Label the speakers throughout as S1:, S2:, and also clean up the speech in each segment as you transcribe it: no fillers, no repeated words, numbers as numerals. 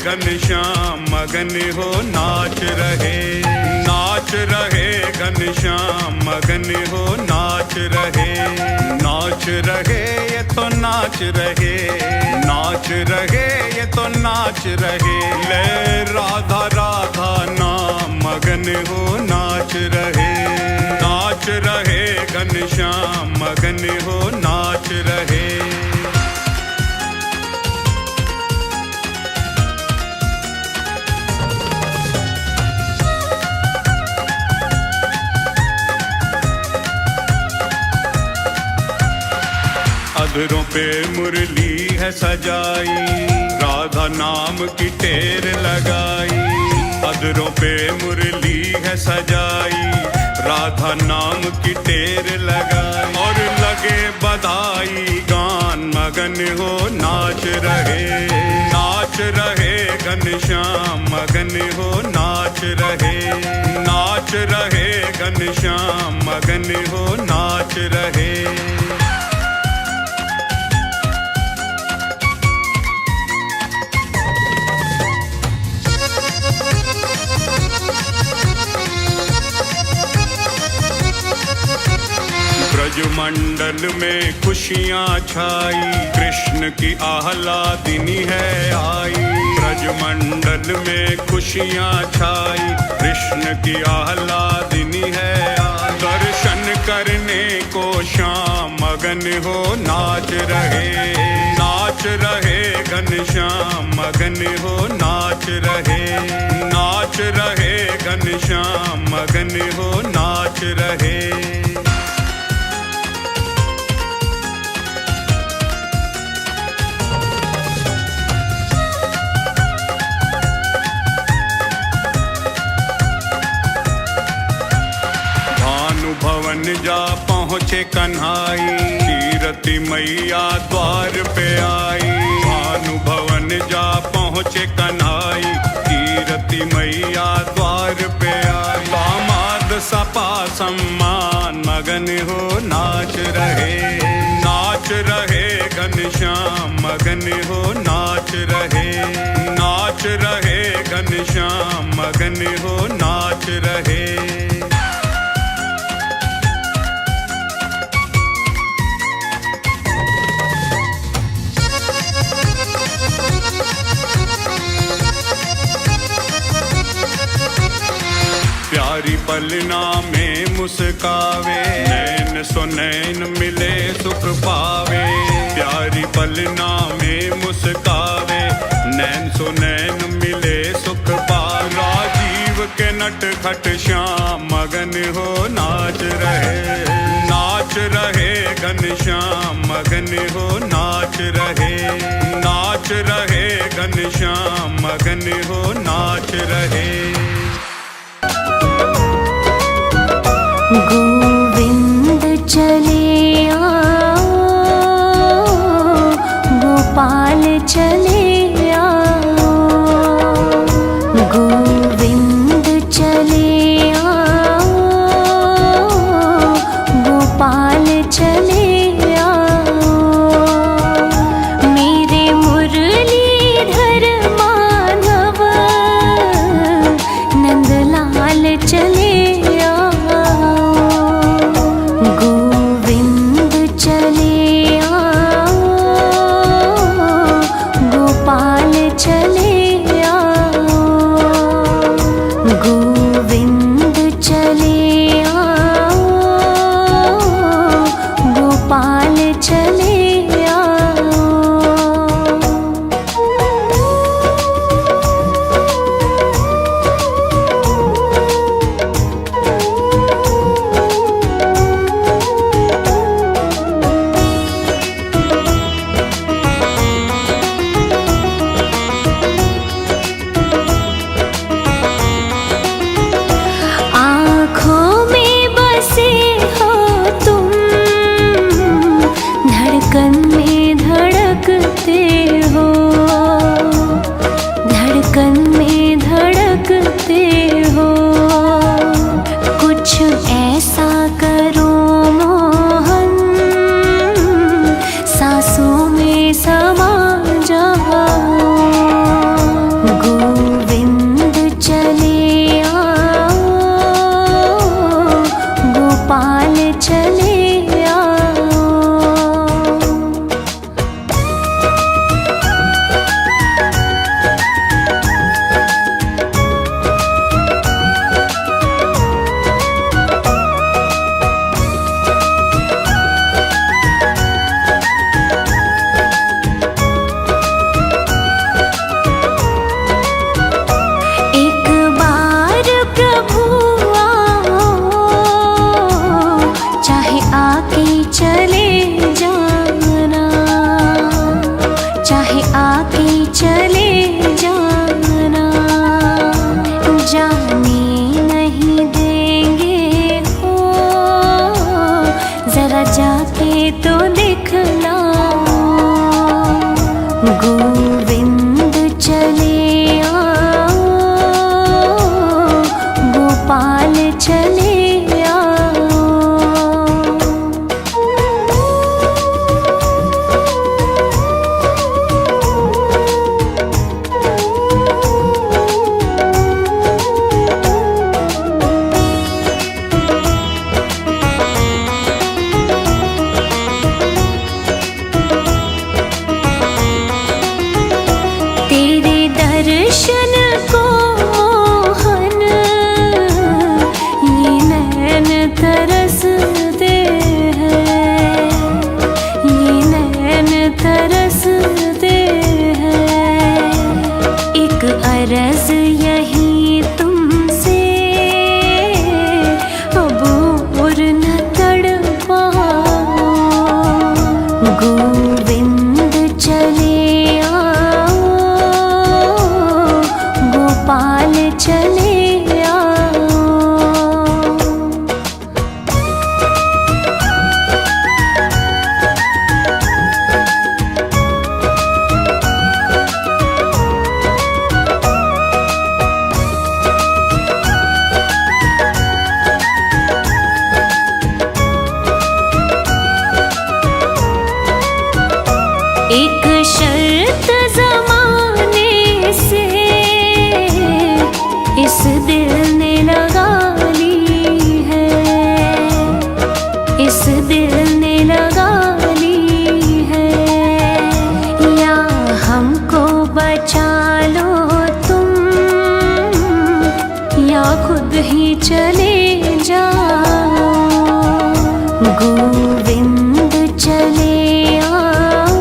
S1: घनश्याम मगन हो नाच रहे घनश्याम मगन हो नाच रहे ये तो नाच रहे ये तो नाच रहे ले राधा राधा नाम मगन हो नाच रहे घनश्याम मगन हो नाच रहे। अधरों पे मुरली है सजाई, राधा नाम की टेर लगाई। अधरों पे मुरली है सजाई, राधा नाम की टेर लगाई। और लगे बधाई गान, मगन हो नाच रहे, नाच रहे घनश्याम, मगन हो नाच रहे, नाच रहे घनश्याम, मगन हो नाच रहे। ब्रजमंडल में खुशियाँ छाई, कृष्ण की आह्लादिनी है आई। ब्रजमंडल में खुशियाँ छाई, कृष्ण की आह्लादिनी है आई। दर्शन करने को श्याम मगन हो नाच रहे, नाच रहे घनश्याम, मगन हो नाच रहे, नाच रहे घनश्याम, मगन हो नाच रहे। भवन जा पहुँचे कन्हाई, कीरति मैया द्वार पे आई। भानु भवन जा पहुँचे कन्हाई, कीरति मैया द्वार पे आई। दामाद सपा सम्मान, मगन हो नाच रहे, नाच रहे घनश्याम, मगन हो नाच रहे, नाच रहे घनश्याम, मगन हो नाच रहे। प्यारी पलना में मुस्कावे, नैन सो नैन मिले सुख पावे। प्यारी पलना में मुस्कावे, नैन सो नैन मिले सुख पावे। राजीव के नटखट श्याम, मगन हो नाच रहे, नाच रहे घनश्याम, मगन हो नाच रहे, नाच रहे घनश्याम, मगन हो नाच रहे।
S2: गोविंद चले आओ, गोपाल चले आओ। गोविंद चले आओ, गोपाल चले आओ। मेरे जाके तो दिखलाओ, गोविंद चले आओ, गोपाल चले आओ। तेरे दर्शन को मोहन ये नैन तरसते हैं, ये नैन तरसते हैं। एक अर्ज यही तुमसे, अब और न तड़पाओ, गोविंद चले आओ, गोपाल चले आओ। एक शर्त ज़माने से इस दिल ने लगा ली है, इस दिल ने लगा ली है। या हमको बचा लो तुम, या खुद ही चले जाओ, गोविंद चले आओ,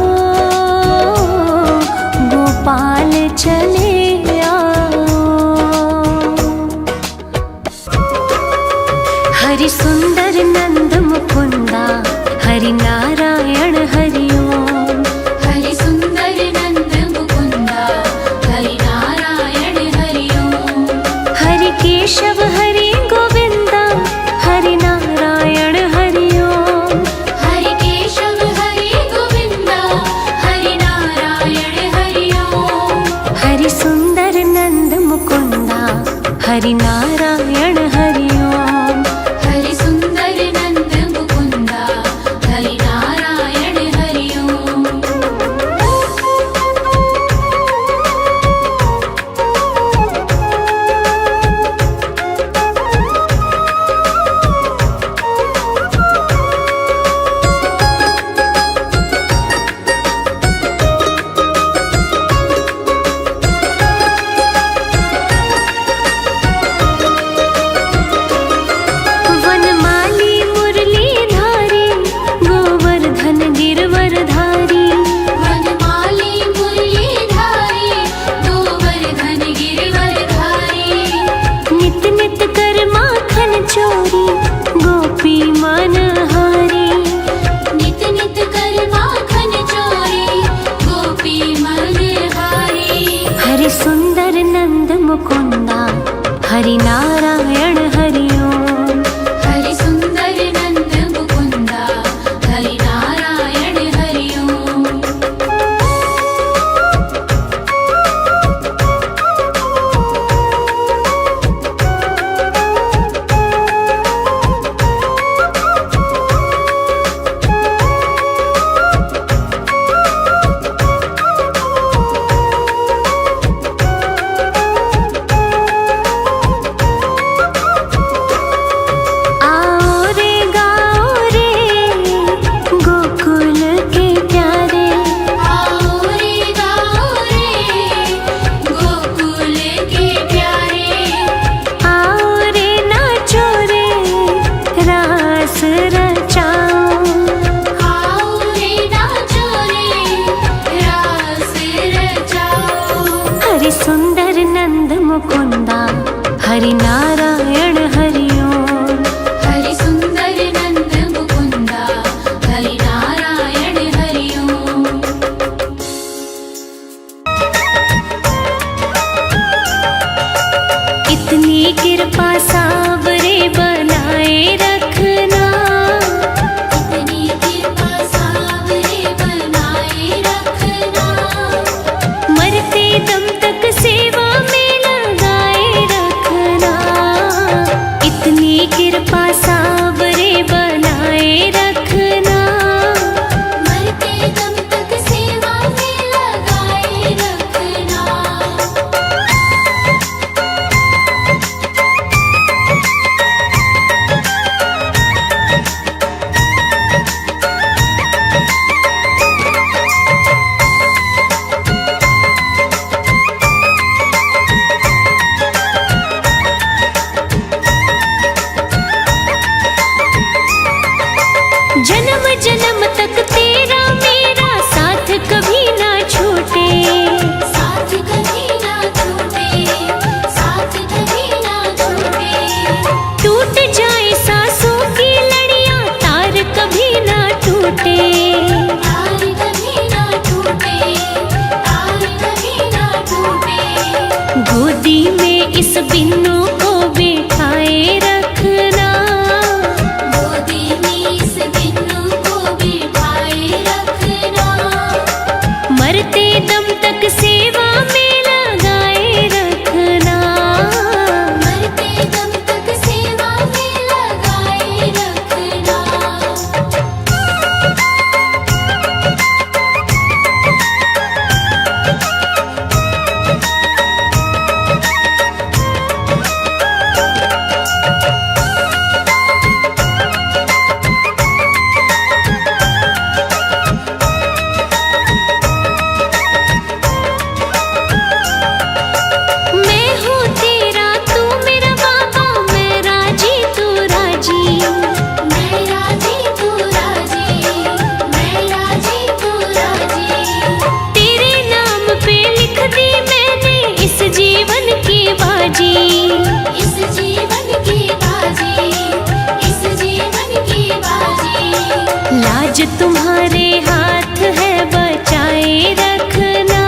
S2: गोपाल चले आओ। हरि सुंदर नंद मुकुंदा जन्म तक तेरा मेरा साथ कभी ना छूटे,
S3: साथ कभी ना छूटे, साथ कभी ना छूटे।
S2: टूट जाए सांसों की लड़ियां तार कभी ना टूटे,
S3: तार कभी ना टूटे, तार कभी ना टूटे।
S2: गोदी में इस बिन्नू को बिठाए रखना,
S3: गोदी में इस बिन्नू को बिठाए रखना।
S2: मरते दम तक सेवा में लगाए रखना,
S3: मरते दम तक सेवा में लगाए रखना।
S2: मैं हूँ तेरा तू मेरा बाबा, मैं राजी तू राजी,
S3: मैं राजी तू राजी, मैं राजी तू राजी।
S2: तेरे नाम पे लिख दी मैंने इस जीवन की बाजी,
S3: इस जीवन की बाजी, इस जीवन की बाजी।
S2: लाज तुम्हारे हाथ है बचाए रखना,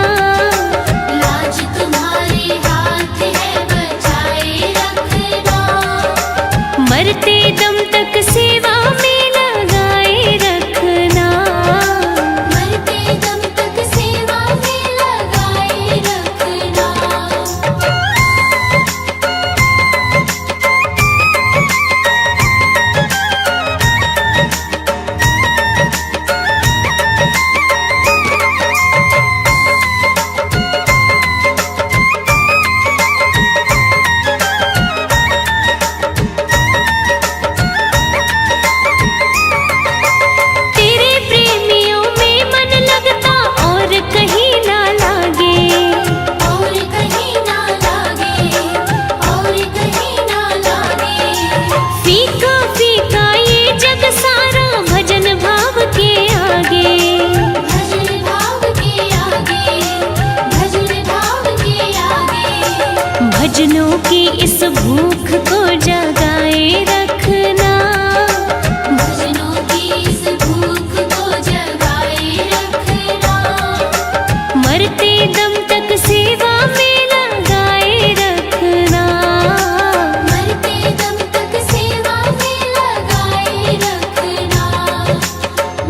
S3: लाज तुम्हारे हाथ है बचाए रखना।
S2: मरते दम तक सेवा में लगाए रखना,
S3: मरते दम तक सेवा में लगाए रखना।
S2: तेरे प्रेमियों में मन लगता और कहीं ना लागे,
S3: और कहीं ना लागे, और कहीं ना लागे।
S2: फीका फीका ये जग सारा भजन भाव के आगे,
S3: भजन भाव के आगे, भजन भाव के आगे।
S2: भजनों की इस भूख को जगाए रखना,
S3: भजनों की इस भूख को जगाए रखना।
S2: मरते दम तक सेवा में लगाए रखना,
S3: मरते दम तक सेवा में लगाए रखना।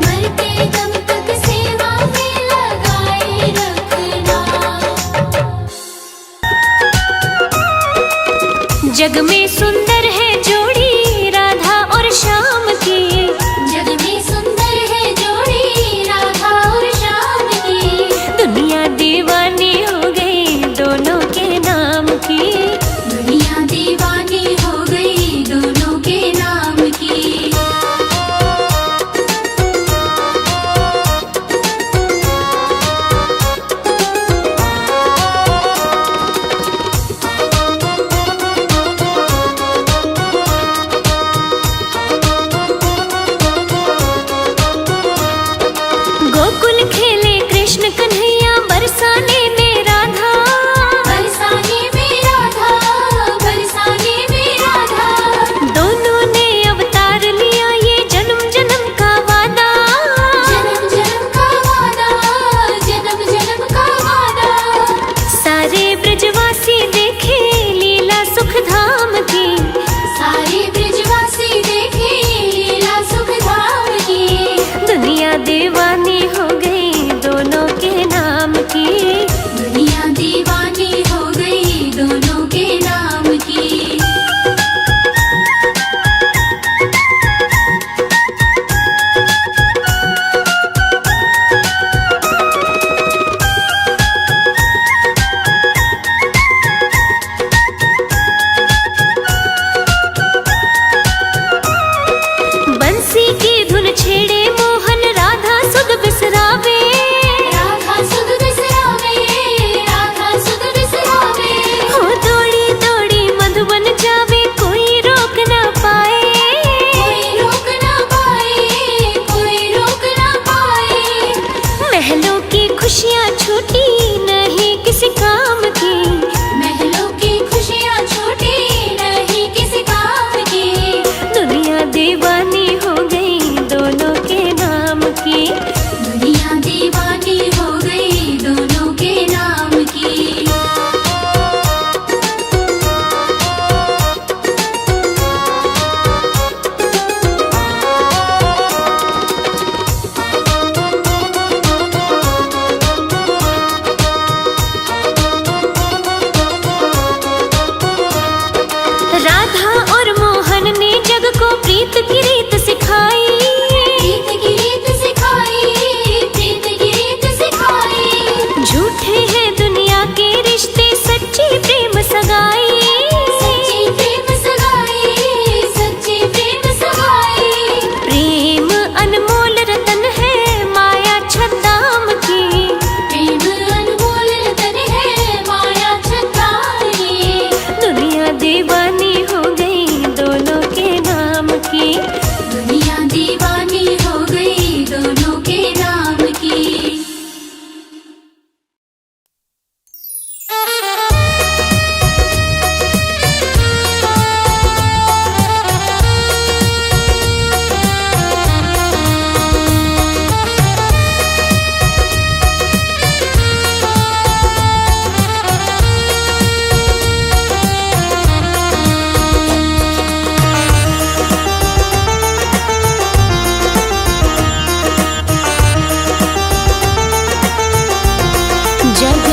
S3: मरते दम तक सेवा में लगाए रखना।
S2: जग में सुंदर है जोड़ी राधा और श्याम की,
S3: जग में सुंदर है जोड़ी राधा और श्याम की।
S2: दुनिया दीवानी हो गई दोनों के नाम की,
S3: दुनिया दीवानी हो गई दोनों के नाम की।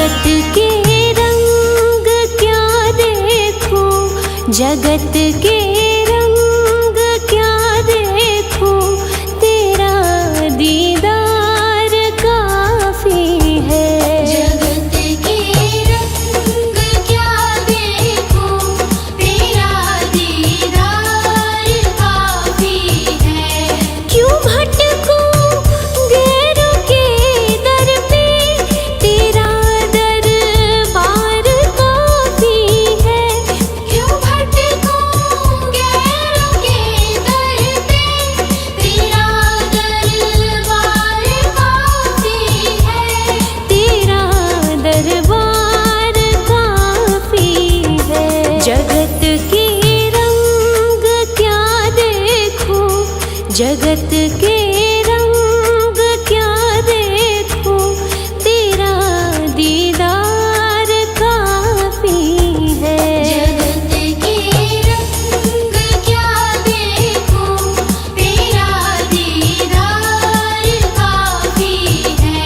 S2: जगत के रंग क्या देखूं, जगत के रंग क्या देखूं, तेरा दीदार काफी है।
S3: जगत के रंग क्या देखूं, तेरा दीदार काफी है।
S2: क्यों भटकूं गैरों के दर पे, तेरा दरबार काफी है।
S3: क्यों भटकूं गैरों के दर पे, तेरा दरबार काफी है।
S2: तेरा दरबार काफी है। जगत के रंग क्या देखूं, जगत के रंग क्या देखूं, तेरा दीदार काफी है।
S3: जगत के रंग क्या देखूं, तेरा दीदार काफी है।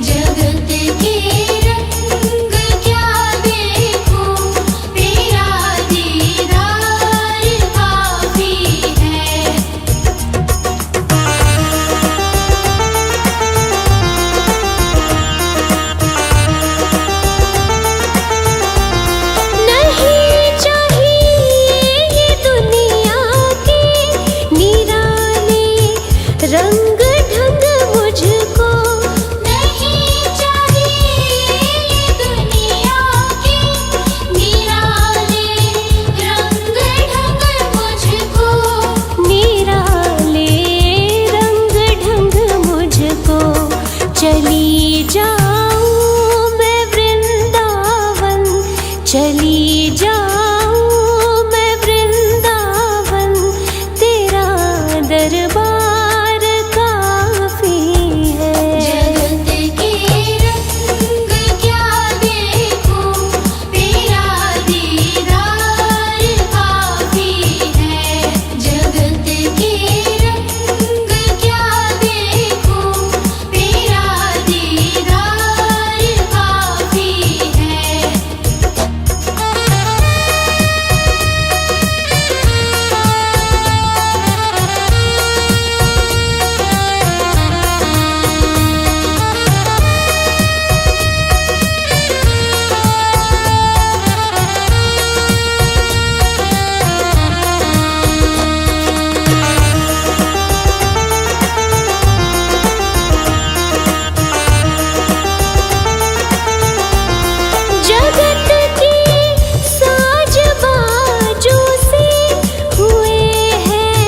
S3: जगत के रंग क्या देखूं, तेरा दीदार काफी है।
S2: नहीं चाहिए ये दुनिया के निराले रंग ढंग मुझको,
S3: नहीं चाहिए ये दुनिया के निराले रंग ढंग मुझको।
S2: निराले रंग ढंग मुझको। चली जाऊं मैं वृंदावन, चली जाऊं मैं वृंदावन, तेरा दरबार काफी है।
S3: जगत के रंग क्या देखूं, तेरा दीदार काफी है। जगत के रंग क्या देखूं, तेरा दीदार काफी है।
S2: जगत के साज बाजों से हुए हैं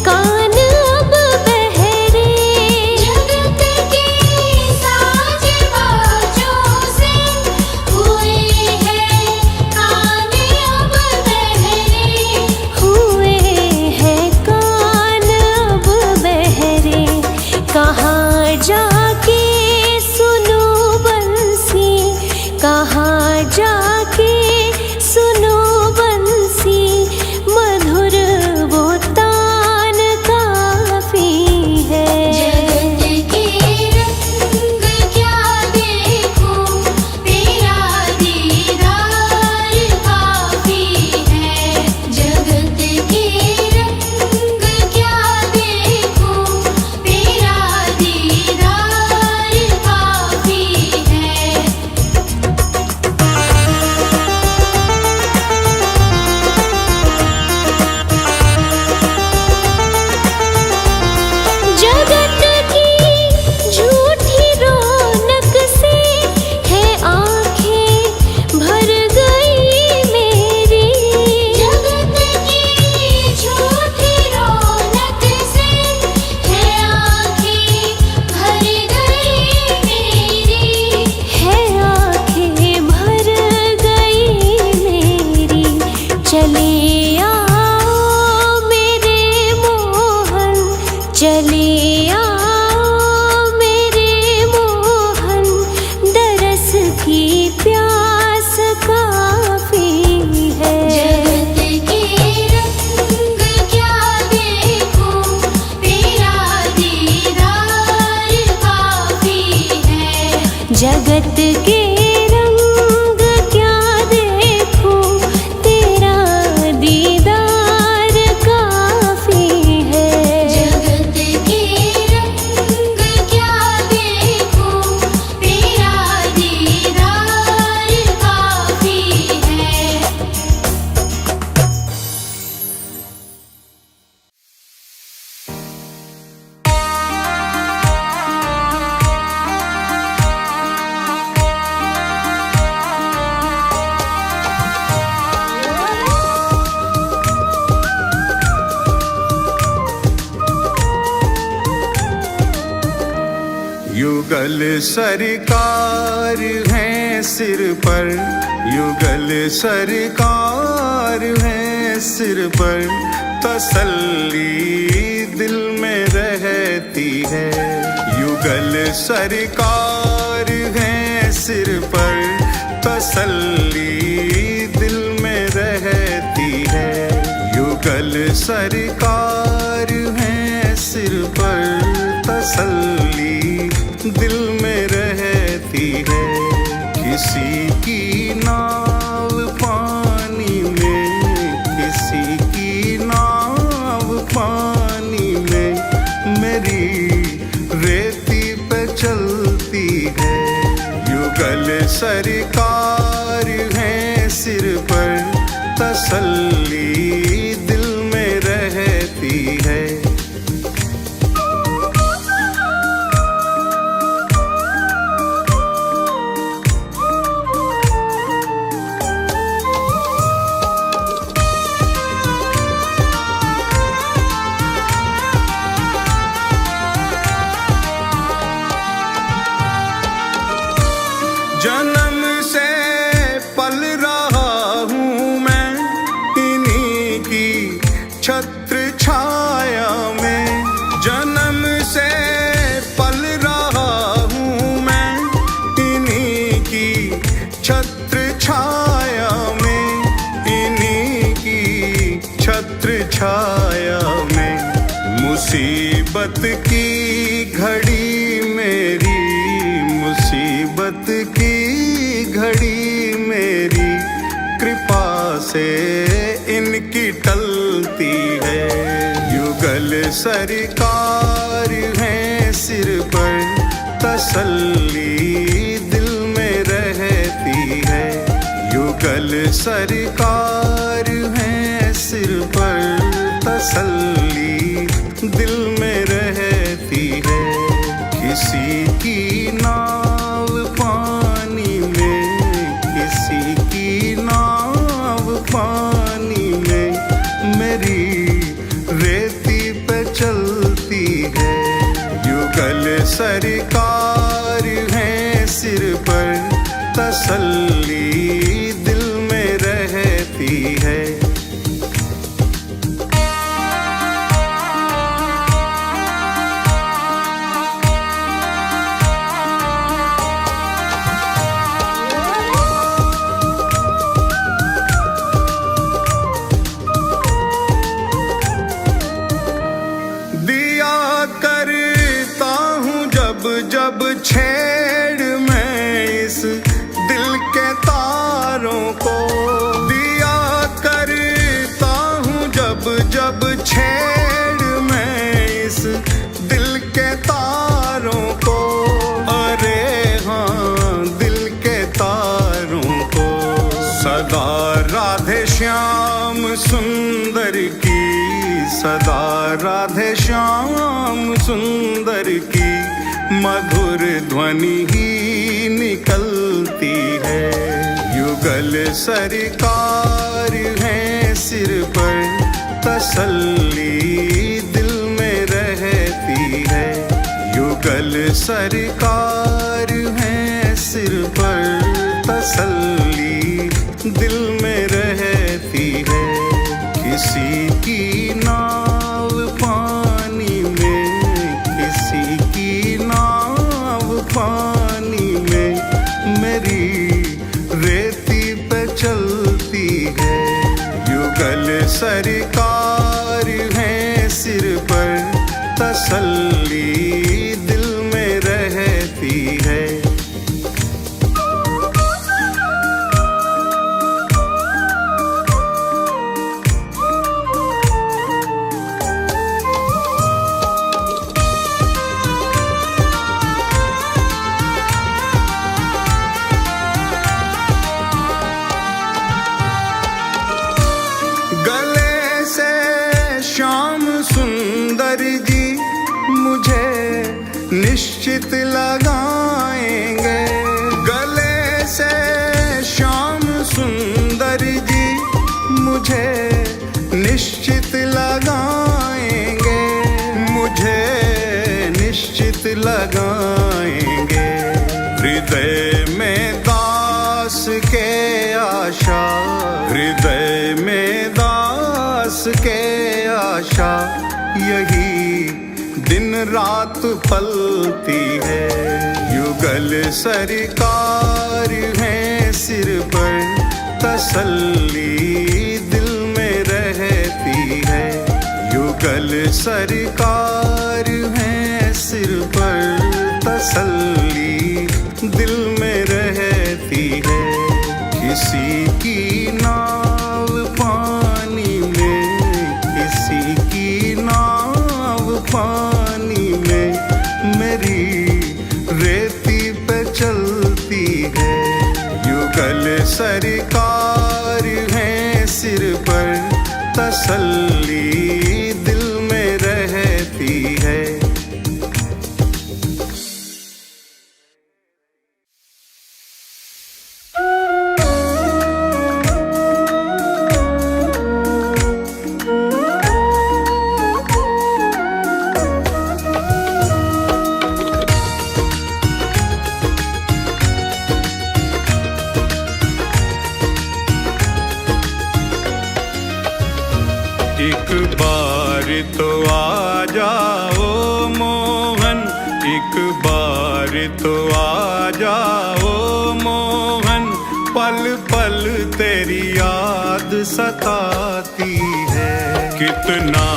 S2: कान अब बहरे।
S3: जगत के साज बाजों से हुए हैं कान अब बहरे।
S2: हुए हैं कान अब बहरे। कहाँ जाके सुनो बंसी, कहाँ जाके सुनो बंसी, मधुर वो तान काफी है।
S3: जगत के रंग क्या देखूं, तेरा दीदार काफी है। जगत के रंग क्या देखूं, तेरा दीदार काफी है।
S2: जगत की झूठी रौनक से है आँखें भर गई मेरी।
S3: जगत की झूठी रौनक से है आँखें भर गई मेरी।
S2: है आँखें भर गई मेरी। चले आओ मेरे मोहन, चले आओ मेरे मोहन, दरस की प्यास काफी है।
S3: जगत के रंग क्या देखूं, तेरा दीदार काफी है।
S2: जगत के
S1: युगल सरकार है सिर पर, युगल सरकार है सिर पर, तसल्ली दिल में रहती है। युगल सरकार है सिर पर, तसल्ली दिल में रहती है। युगल सरकार है सिर पर, तसल्ली दिल में रहती है। किसी की नाव पानी में, किसी की नाव पानी में, मेरी रेती पे चलती है। युगल सरकार है सिर पर, तसल्ली दिल में रहती है। जन्म से पल रहा हूँ मैं इन्हीं की छत्र छाया में। जन्म से पल रहा हूँ मैं इन्हीं की छत्र छाया में, इन्हीं की छत्र छाया में। मुसीबत की घड़ी मेरी, मुसीबत की घड़ी मेरी, कृपा से इनकी टलती है। युगल सरकार है सिर पर, तसल्ली दिल में रहती है। युगल सरकार है सिर पर, तसल्ली दिल में रहती है। किसी की नाव पानी में, किसी की नाव पानी में, मेरी रेती पे चलती है। युगल सरकार है सिर पर, तसल्ली दिल में रहती है। जब छेड़ मैं इस दिल के तारों को, दिया करता हूँ जब जब छेड़ मैं इस दिल के तारों को। अरे हाँ दिल के तारों को। सदा राधे श्याम सुंदर की, सदा राधे श्याम सुंदर की मधुर ध्वनि ही निकलती है। युगल सरकार है सिर पर, तसल्ली दिल में रहती है। युगल सरकार है सिर पर, तसल्ली दिल में रहती है। किसी की नाव पानी में, किसी की नाव पानी में, मेरी रेती पे चलती है। युगल सरकार है सिर पर, तसल्ली दिल में रहती है। गले से श्याम सुंदर जी मुझे निश्चित लगाएंगे। गले से श्याम सुंदर जी मुझे निश्चित लगाएंगे, मुझे निश्चित गीत लगाएंगे। हृदय में दास के आशा, हृदय में दास के आशा, यही दिन रात पलती है। युगल सरकार है सिर पर, तसल्ली दिल में रहती है। युगल सरकार है सिर पर, तसल्ली दिल में रहती है। किसी की नाव पानी में, किसी की नाव पानी में, मेरी रेती पे चलती है। युगल सरकार है सिर पर, तसल्ली दिल में रहती है। एक बार तो आ जाओ मोहन, एक बार तो आ जाओ मोहन। पल पल तेरी याद सताती है। कितना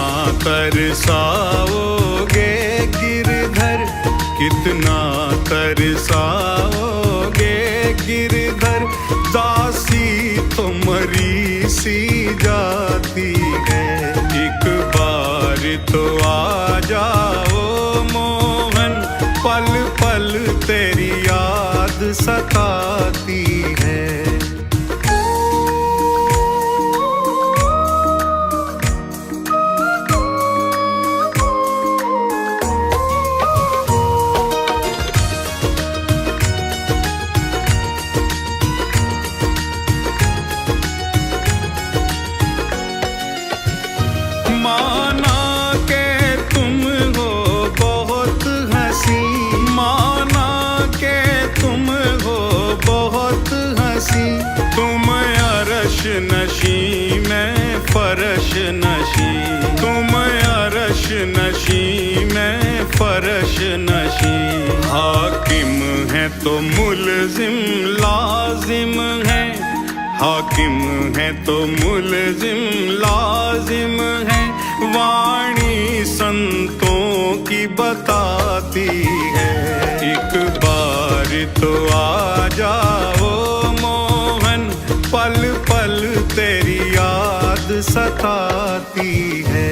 S1: तरसाओगे गिरधर, कितना तरसाओगे गिरधर। दासी तो मरी सी जाती है। एक बार तो आ जाओ मोहन, पल पल तेरी याद सताती है। माना के तुम हो बहुत हंसी, माना के तुम हो बहुत हंसी। तुम अरश नशी मैं फरश नशी, तुम अरश नशी मैं फरश नशी। हाकिम है तो मुलजिम लाजिम है, हाकिम है तो मुलजिम लाजिम है। वाणी संतों की बताती है। एक बार तो आ जाओ मोहन, पल पल तेरी याद सताती है।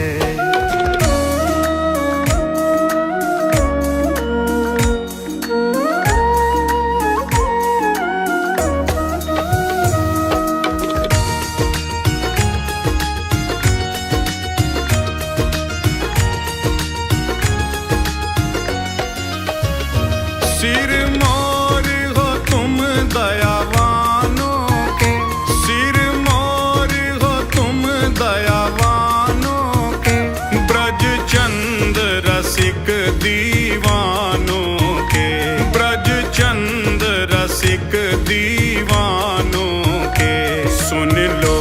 S1: सिरमौर हो तुम दयावानों के, सिरमौर हो तुम दयावानों के। ब्रज चंद रसिक दीवानों के, ब्रज चंद रसिक दीवानों के। सुन लो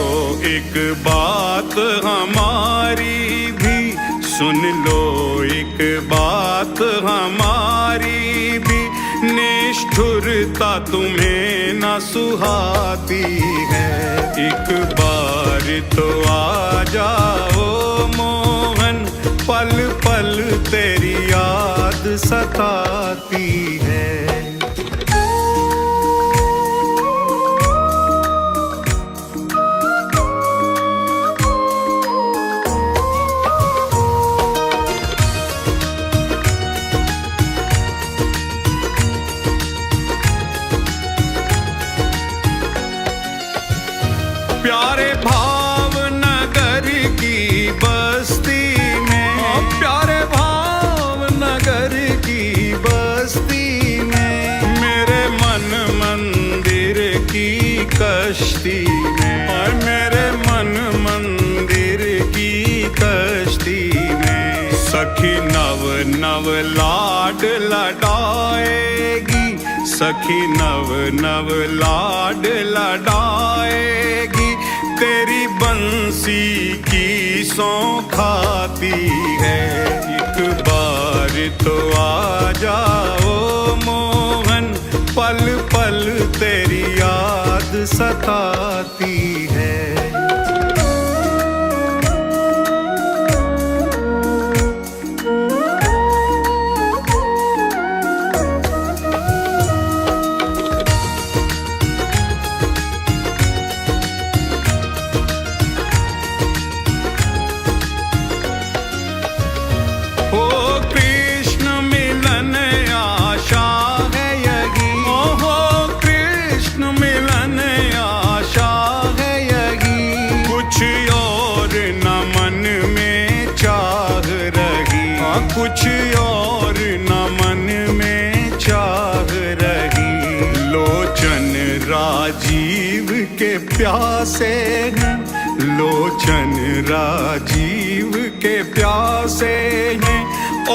S1: एक बात हमारी भी, सुन लो एक बात हमारी भी। निष्ठुरता तुम्हें न सुहाती है। एक बार तो आ जाओ मोहन, पल पल तेरी याद सताती है। प्यारे भावनगर की बस्ती में, प्यारे भावनगर की बस्ती में। लाड लडाएगी, सखी नव नव लाड लडाएगी, तेरी बंसी की सौ खाती है। एक बार तो आ जाओ मोहन, पल पल तेरी याद सताती है। कुछ और न मन में चाह रही, लोचन राजीव के प्यासे हैं, लोचन राजीव के प्यासे हैं,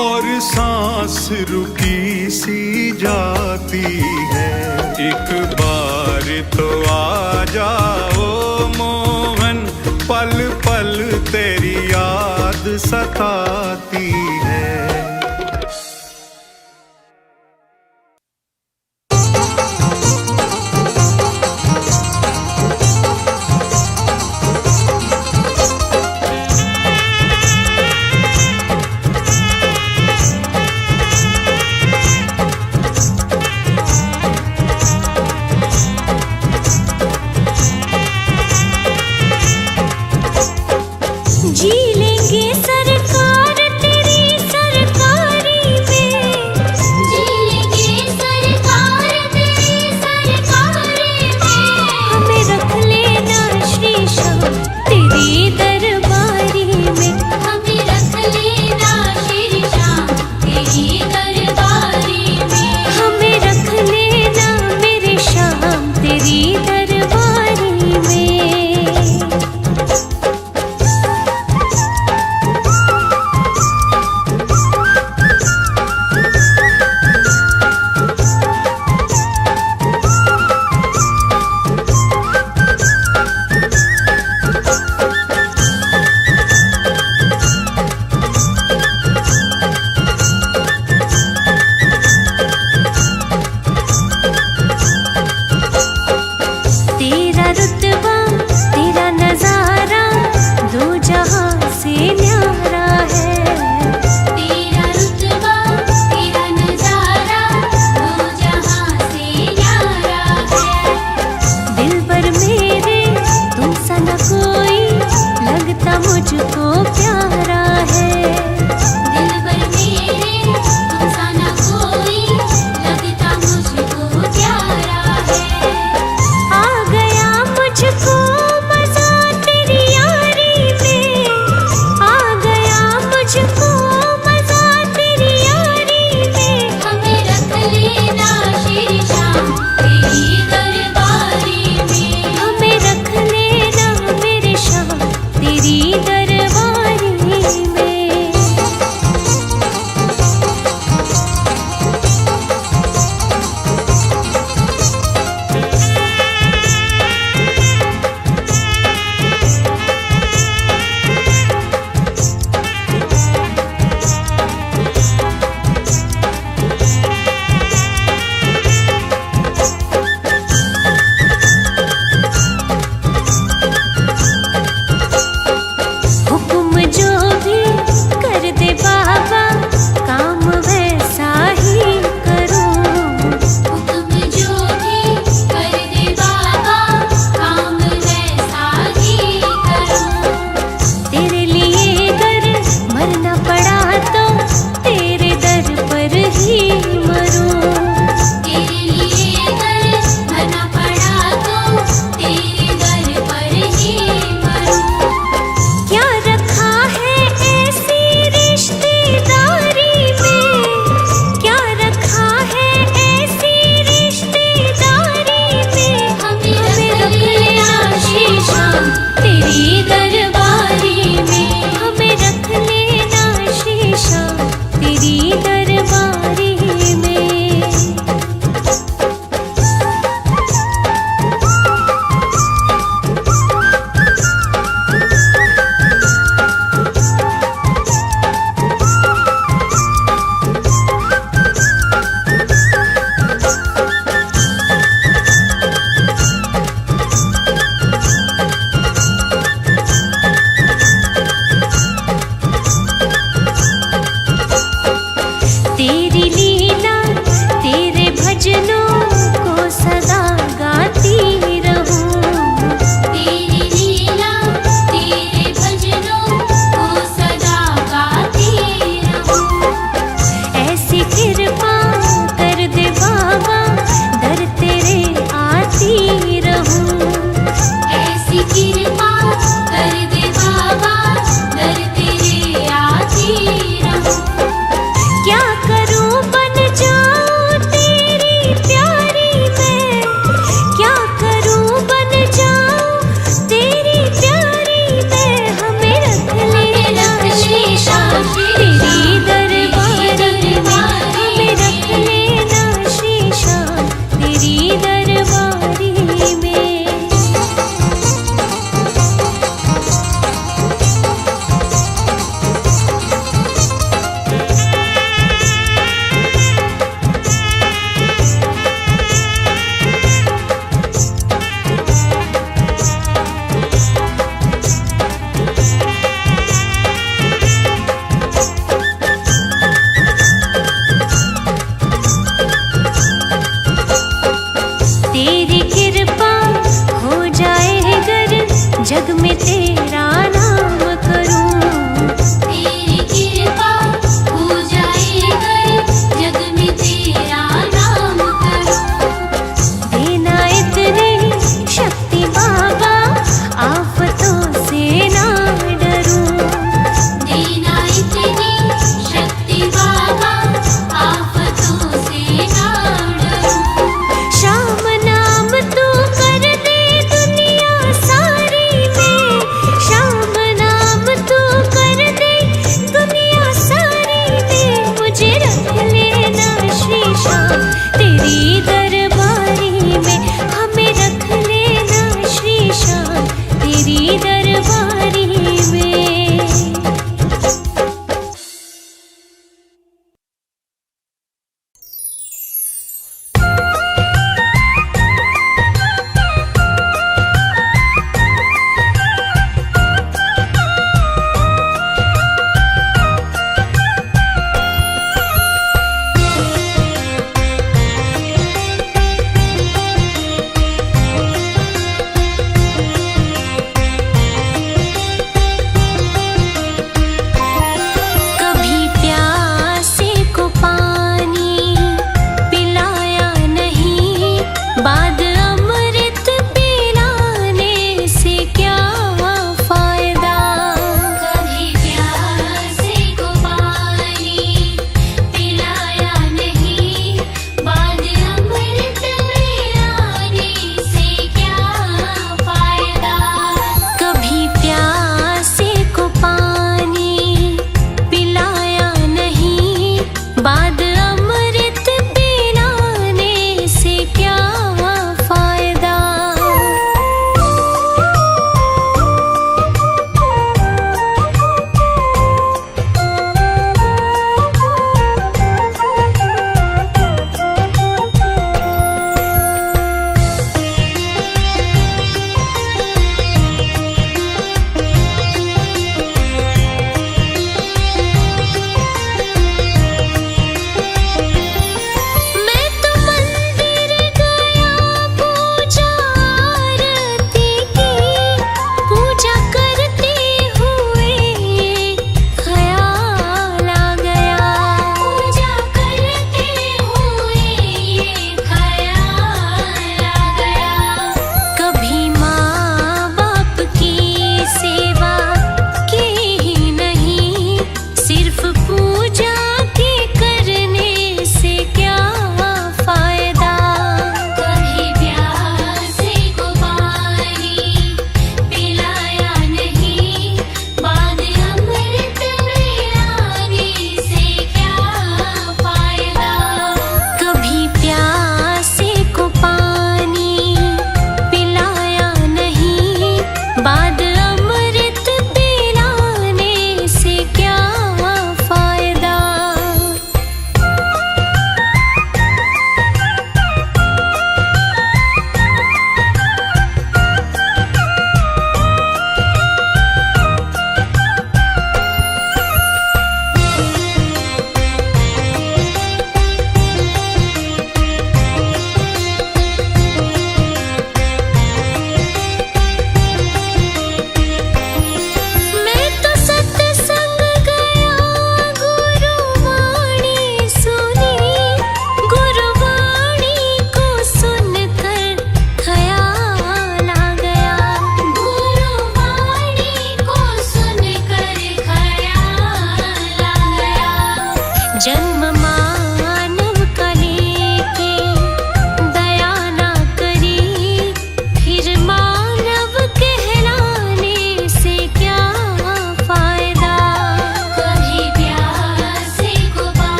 S1: और सांस रुकी सी जाती है। एक बार तो आ जाओ मोहन, पल पल तेरी याद सताती है।
S2: जी लेंगे सरकार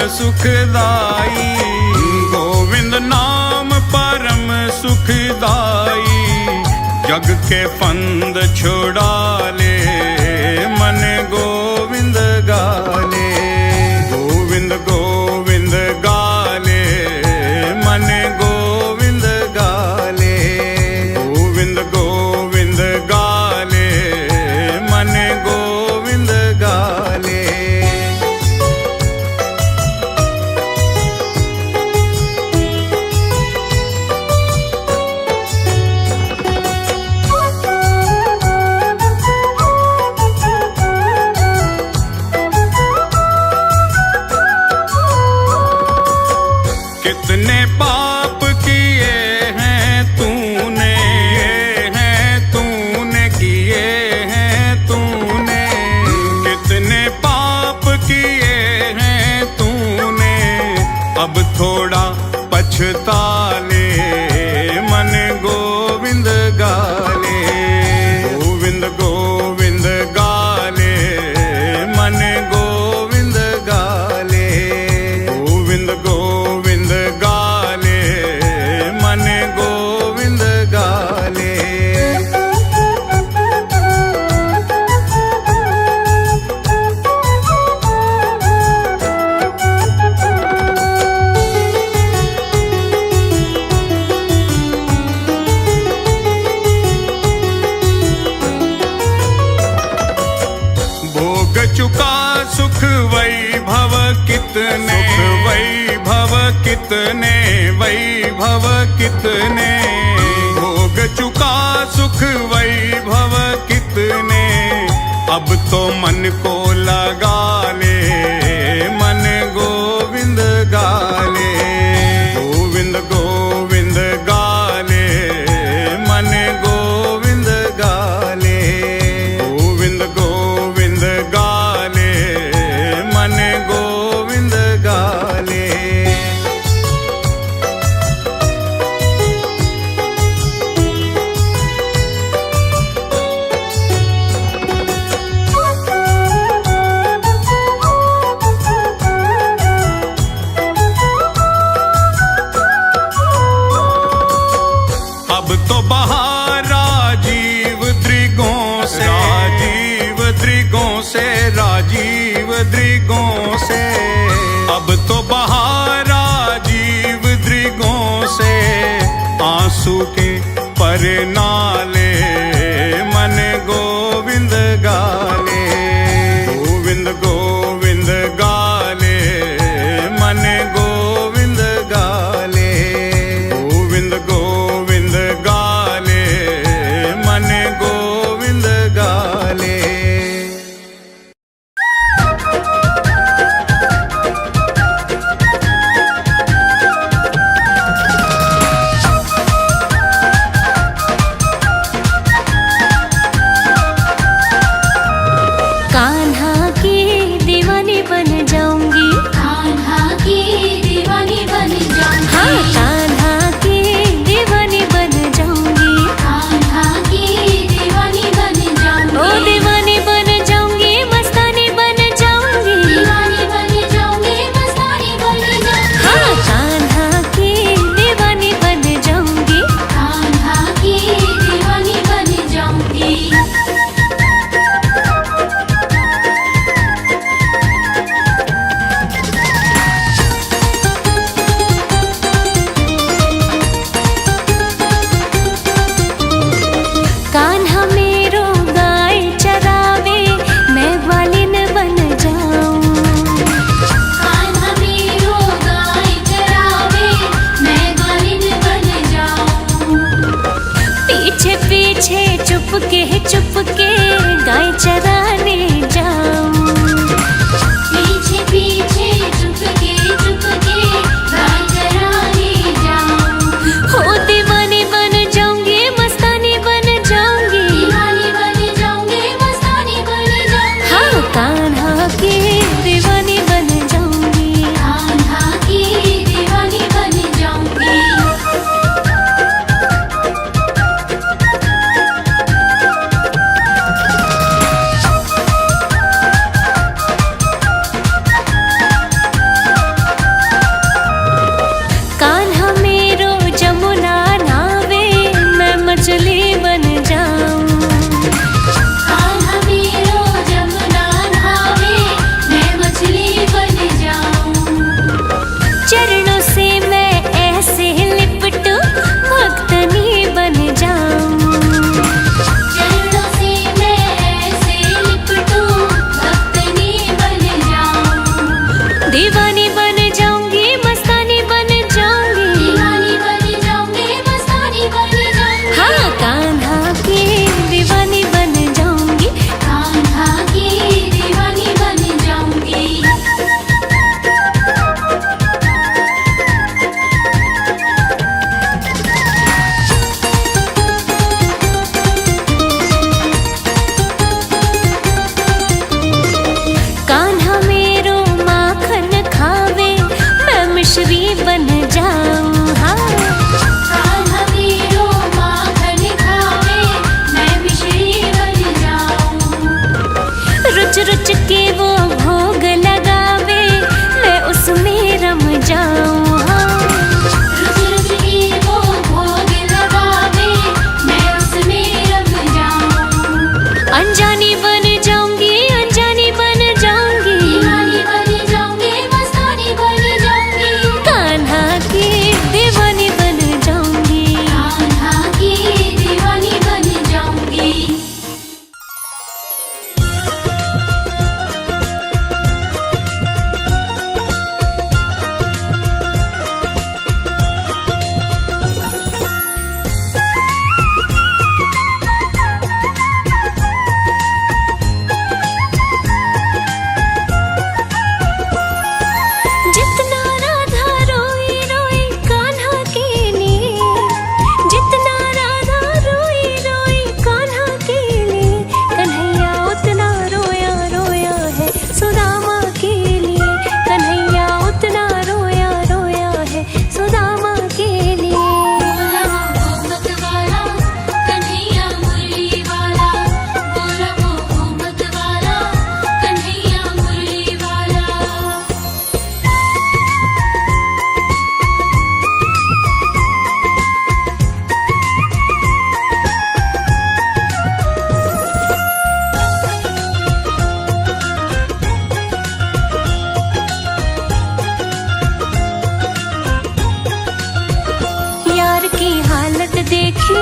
S1: सुखदाई। गोविंद नाम परम सुखदाई, जग के फंद छुड़ा ले मन गोविंद गाले। गोविंद गोविंद गाले मन गोविंद गाले। गोविंद गोविंद गाले मन गोविंद गाले। कितने पाप किए हैं तूने, किए हैं तूने। कितने पाप किए हैं तूने, अब थोड़ा पछता ले मन गोविंद गाले। गोविंद गोविंद गाले मन गोविंद गाले। गोविंद गोविंद गाले मन गोविंद गाले। भोग चुका सुख वैभव कितने, वैभव कितने, वैभव कितने। भोग चुका सुख वैभव कितने, अब तो मन को लगा ले मन गोविंद गाले। गोविंद गोविंद गाले मन गोविंद गाले। गोविंद गोविंद गाले मन गोविंद गाले। अब तो बहार राजीव द्रिगों से, राजीव द्रिगों से, राजीव द्रिगों से। अब तो बहार राजीव द्रिगों से, आंसू के पर नाले मन गोविंद गाले। गोविंद गोविंद गाले मन गोविंद गाले। गोविंद गोविंद गाले मन गोविंद गाले।
S2: रुच के वो भोग लगावे, मैं उसमें रम जाऊं। हाँ
S3: रुच रुच के वो भोग लगावे, मैं उसमें रम जाऊं।
S2: अनजानी बन जाऊंगी, अनजानी बन जाऊंगी,
S3: दीवानी बन जाऊंगी, मस्तानी बन जाऊंगी,
S2: कान्हा की दीवानी बन जाऊंगी।
S3: कान्हा की दीवानी बन जाऊंगी।
S2: जितना राधा रोई रोई कान्हा के लिए, जितना राधा रोई रोई कान्हा के लिए, कन्हैया उतना रोया रोया है सुदामा के लिए। कन्हैया उतना रोया रोया है सुदामा के लिए।
S3: बोला वो मत वाला कन्हैया मुरली वाला, बोला वो मत वाला कन्हैया मुरली वाला।
S2: यार की हालत देखी,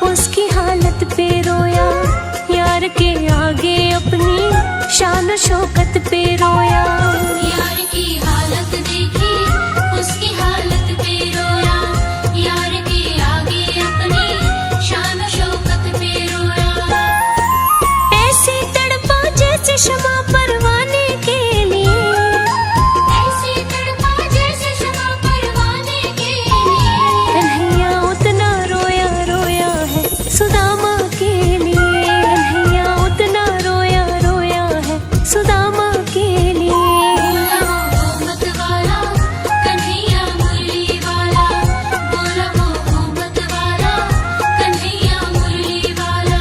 S2: उसकी हालत पे रोया, यार के आगे अपनी शान शौकत पे रोया।
S3: यार की हालत देखी, उसकी हालत पे रोया, यार के आगे अपनी शान शौकत पे रोया।
S2: ऐसे तड़पा जैसे क्षमा परवाने के लिए,
S3: ऐसे तड़पा जैसे क्षमा परवाने के लिए।
S2: कन्हैया उतना रोया रोया है सुदामा के लिए। कन्हैया उतना रोया रोया है सुदामा के लिए।
S3: बोला वो मत वाला कन्हैया मुरली वाला, बोला वो मत वाला कन्हैया मुरली वाला।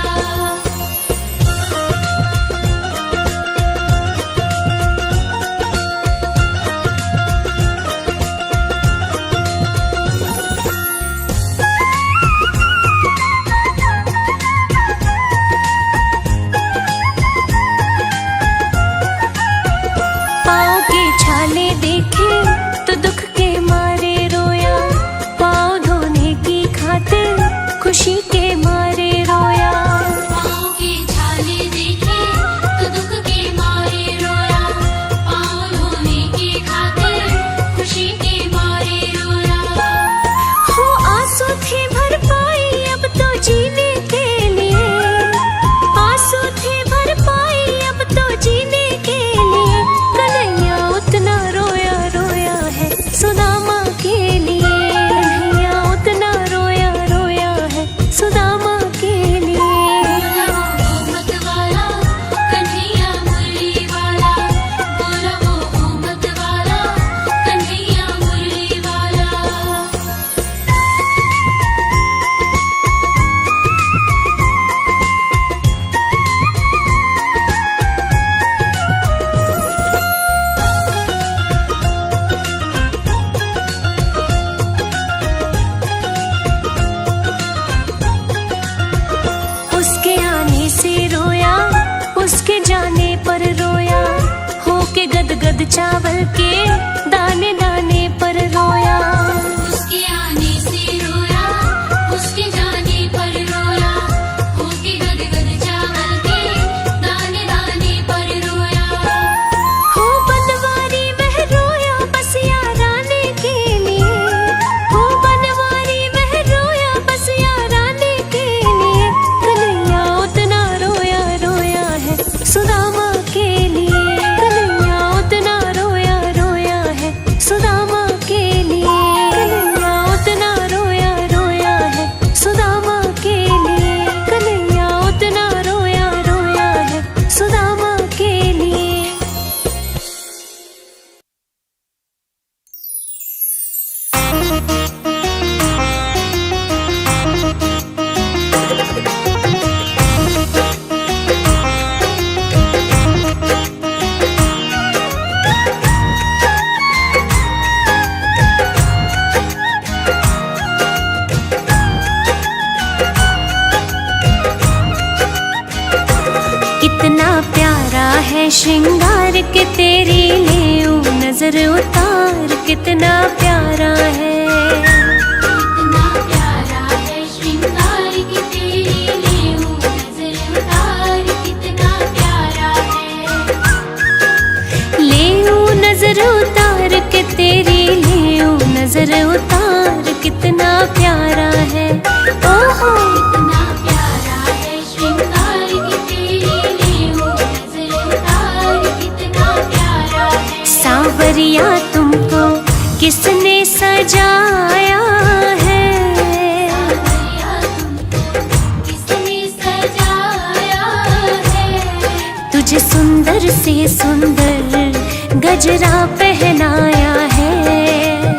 S2: पाँव के छाले देखे तो दुख के मारे रोया, पाँव धोने की खातिर खुशी के मारे रोया।
S3: पाँव के छाले देखे तो दुख के मारे रोया, पाँव धोने की खातिर खुशी के मारे रोया।
S2: हो आंसू थे भरपाई अब तो जीने के लिए, आंसू थे भरपाई अब तो जीने के लिए। कन्हैया उतना रोया रोया है सुदामा के लिए। कन्हैया उतना रोया रोया है सुदामा के लिए।
S3: बोला वो मत वाला कन्हैया मुरली वाला, बोला वो मत वाला कन्हैया मुरली वाला।
S2: उसके आने से रोया, उसके जाने पर रोया, होके गदगद चावल के दाने दाने पर रोया।
S3: उसके आने से रोया, उसके जाने पर रोया, होके गदगद चावल के दाने दाने पर रोया।
S2: हो बनवारी वह रोया बस याराने के लिए, हो बनवारी वह रोया बस याराने के लिए। कन्हैया उतना रोया रोया है सुदामा के लिए। कन्हैया उतना रोया रोया प्यारा है श्रृंगार के तेरी लेऊं नजर उतार कितना प्यारा है।
S3: कितना प्यारा है श्रृंगार की तेरी लेऊं नजर उतार कितना प्यारा है।
S2: लेऊं नजर उतार के तेरी लेऊं नजर उतार कितना प्यारा है। ओहो
S3: कितना प्यारा है श्रृंगार की तेरी लेऊं नजर उतार कितना प्यारा है।
S2: सांवरिया तुमको किसने सजाया है।
S3: सांवरिया तुमको किसने सजाया है।
S2: तुझे सुंदर से सुंदर गजरा पहनाया है।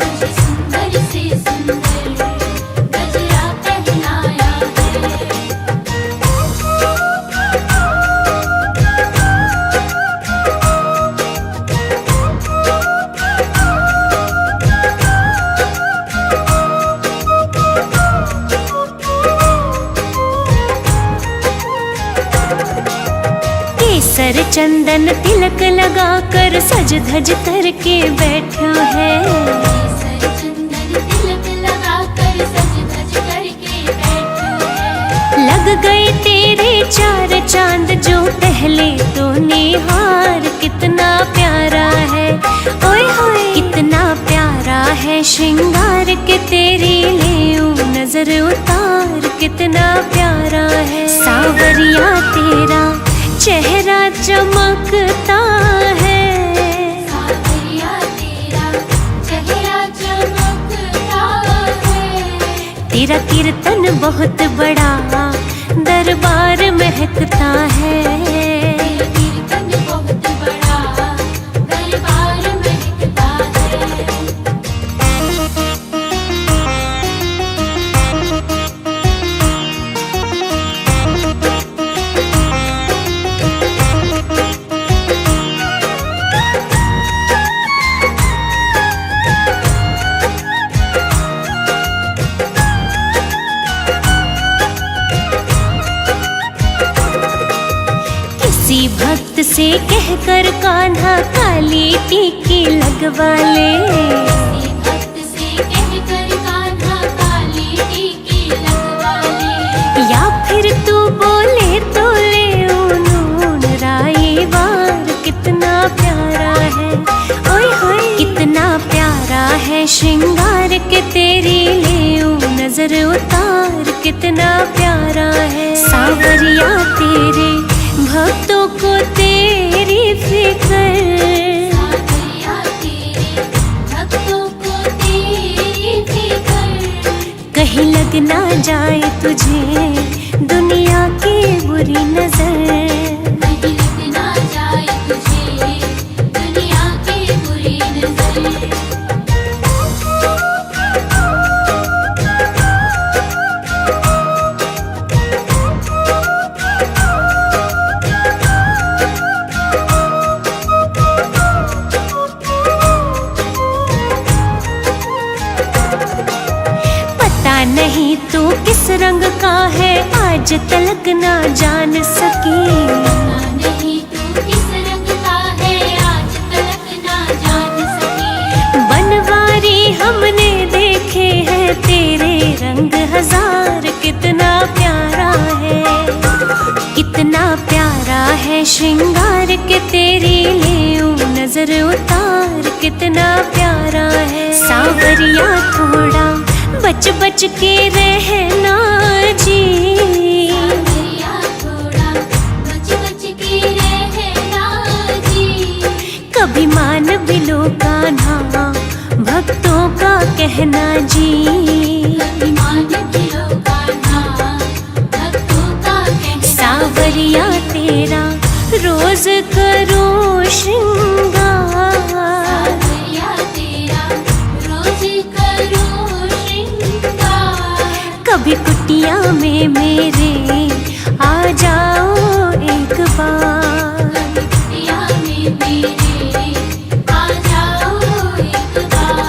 S3: तुझे सुंदर से सुंदर गजरा पहनाया है।
S2: केसर चंदन तिलक लगाकर सज धज करके बैठा है।
S3: केसर चंदन तिलक लगाकर सज धज करके बैठा है।
S2: लग गए तेरे चार चांद जो पहले तो निहार कितना प्यारा है। ओए होए कितना प्यारा है श्रृंगार के तेरी लेऊं नजर उतार कितना प्यारा है। सांवरिया तेरा चेहरा चमकता है।
S3: सांवरिया तेरा चेहरा चमकता है।
S2: तेरा कीर्तन बहुत बड़ा दरबार महकता है।
S3: तेरा कीर्तन बहुत बड़ा दरबार महकता है।
S2: किसी भक्त से कहकर कान्हा काली टीकी लगवा ले।
S3: किसी भक्त से कहकर कान्हा काली टीकी लगवा ले।
S2: या फिर तू बोले तो ले नून राई वार कितना प्यारा है। ओए होए कितना प्यारा है श्रृंगार के तेरी लेऊं नजर उतार कितना प्यारा है। सांवरिया तेरे भक्तों को तेरी फिक्र।
S3: सांवरिया तेरे भक्तों को तेरी फिक्र।
S2: कहीं लग ना जाए तुझे दुनिया की बुरी नजर।
S3: कहीं लग ना जाए तुझे दुनिया की बुरी नजर।
S2: पता नहीं तू किस रंग का है आज तलक ना जान सकी।
S3: पता नहीं तू किस रंग का है आज तलक ना जान सकी।
S2: बनवारी हमने देखे हैं तेरे रंग हजार कितना प्यारा है। कितना प्यारा है श्रृंगार के तेरी लेऊं नजर उतार कितना प्यारा है। सांवरिया थोड़ा बच बच के रहना जी।
S3: सांवरिया थोड़ा बच बच के रहना जी।
S2: कभी मान भी लो कान्हा भक्तों का कहना जी।
S3: अभिमान भी लो कान्हा भक्तों का कहना।
S2: सांवरिया तेरा रोज करो श्रृंगार।
S3: सांवरिया तेरा रोज करो श्रृंगार।
S2: कभी कुटिया में मेरे आ जाओ एक बार।
S3: कुटिया में मेरे आ जाओ एक बार।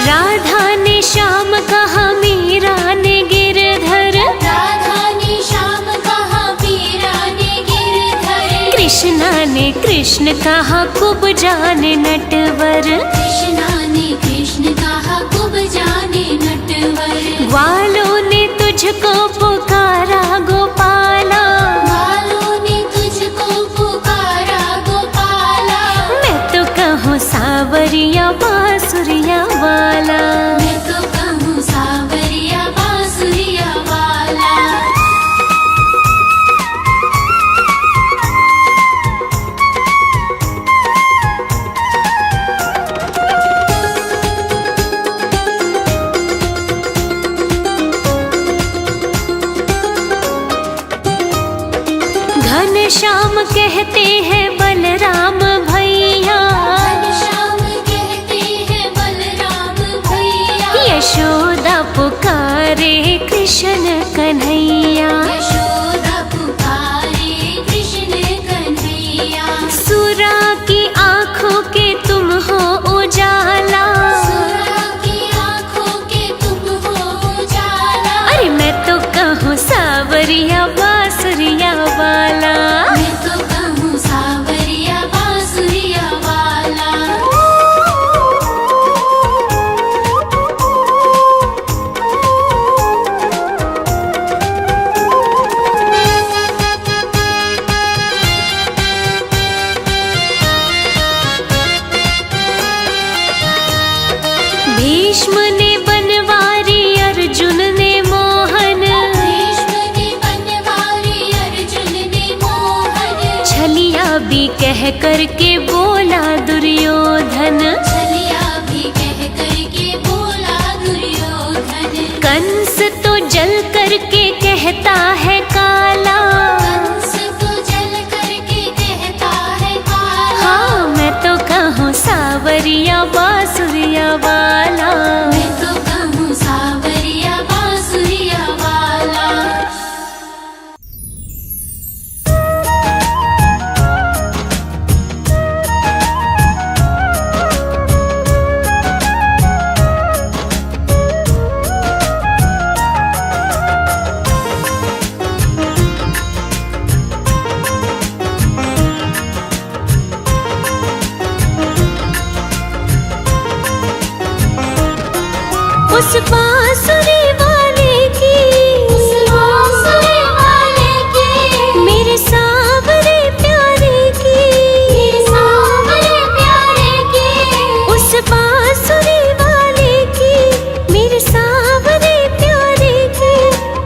S2: राधा ने श्याम कहा मीरा ने गिरधर,
S3: राधा ने श्याम कहा मीरा ने गिरधर,
S2: कृष्णा ने कृष्ण कहा कुब जाने नटवर,
S3: कृष्णा ने कृष्ण कहा कुब जाने नटवर,
S2: ग्वालों ने तुझको पुकारा गोपाला,
S3: ग्वालों ने तुझको पुकारा गोपाला,
S2: मैं तो कहूँ सावरिया बांसुरिया वाला,
S3: मैं तो कहूँ सावरिया बांसुरिया वाला।
S2: घनश्याम कहते हैं बलराम भैया,
S3: घनश्याम कहते हैं बलराम भैया,
S2: यशोदा पुकारे कृष्ण कन्हैया,
S3: यशोदा पुकारे कृष्ण कन्हैया,
S2: सुरा की आँखों के तुम हो उजाला,
S3: सुरा की आँखों के तुम हो उजाला,
S2: अरे मैं तो कहूँ सावरिया बांसुरिया वाला,
S3: मैं तो कहूँ सावरिया बांसुरिया वाला।
S2: भीष्म ने बनवारी अर्जुन ने मोहन,
S3: भीष्म ने बनवारी अर्जुन ने मोहन,
S2: छलिया भी कह करके बोला दुर्योधन,
S3: छलिया भी कह करके बोला दुर्योधन,
S2: कंस तो जल करके कहता है काला,
S3: कंस तो जल करके कहता है काला,
S2: हाँ मैं तो कहूँ सावरिया बांसुरिया वाला,
S3: मैं तो कहूँ सावरिया बांसुरिया वाला।
S2: उस बांसुरी वाले की,
S3: उस बांसुरी वाले की,
S2: मेरे सावरे प्यारे की,
S3: मेरे सावरे प्यारे की,
S2: उस बांसुरी वाले की, मेरे सावरे प्यारे की,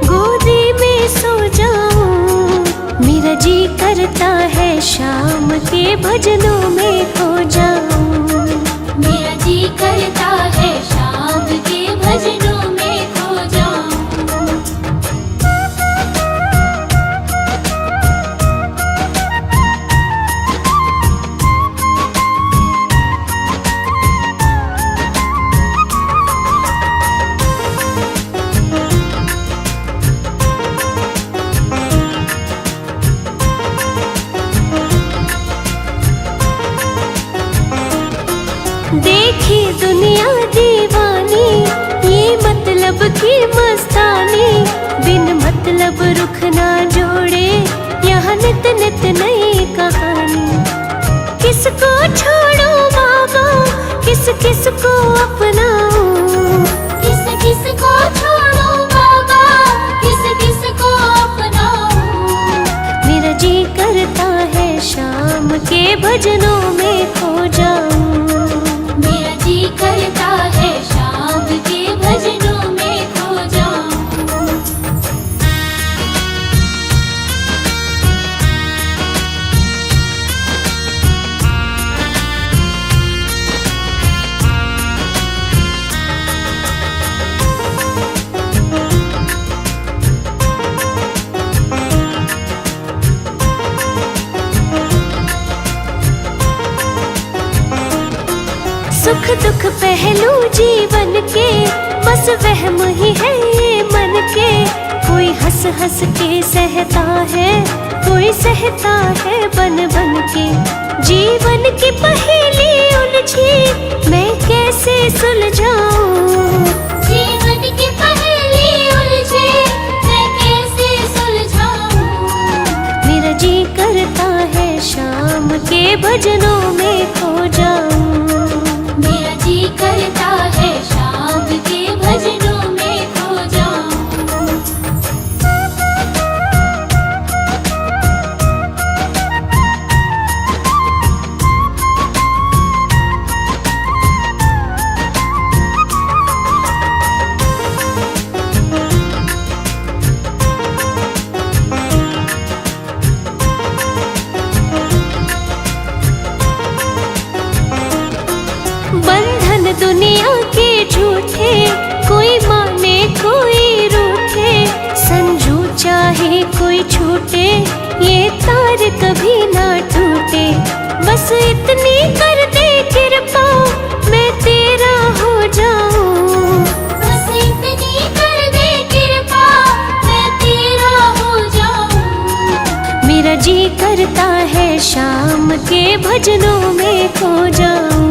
S2: गोदी में सो जाऊं, मेरा जी करता है शाम के भजनों में खो जाऊं,
S3: मेरा जी करता है शाम के भजनों में खो जाऊं।
S2: देखी दुनिया दीवानी, ये मतलब की मस्तानी, बिन मतलब रुख ना जोड़े, यहाँ नित नित नई कहानी, किसको छोड़ो बाबा, किस किस को अपनाऊं,
S3: किस किस को छोड़ो बाबा, किस किस को अपनाऊं,
S2: मेरा जी करता है शाम के भजनों में खो जाऊं,
S3: मेरा जी करता है शाम के भजनों में खो जाऊं।
S2: सुख दुख पहलू जीवन के, बस वहम ही है ये मन के, कोई हंस हंस के सहता है, कोई सहता है बन बन के, जीवन की पहेली उलझी मैं कैसे सुलझाऊं, दुनिया के झूठे, कोई माने कोई रूठे, संजू चाहे कोई छूटे, ये तार कभी ना टूटे। बस इतनी कर दे कृपा, मैं तेरा हो जाऊं।
S3: बस इतनी कर दे कृपा, मैं तेरा हो जाऊं।
S2: मेरा जी करता है शाम के भजनों में खो जाऊं।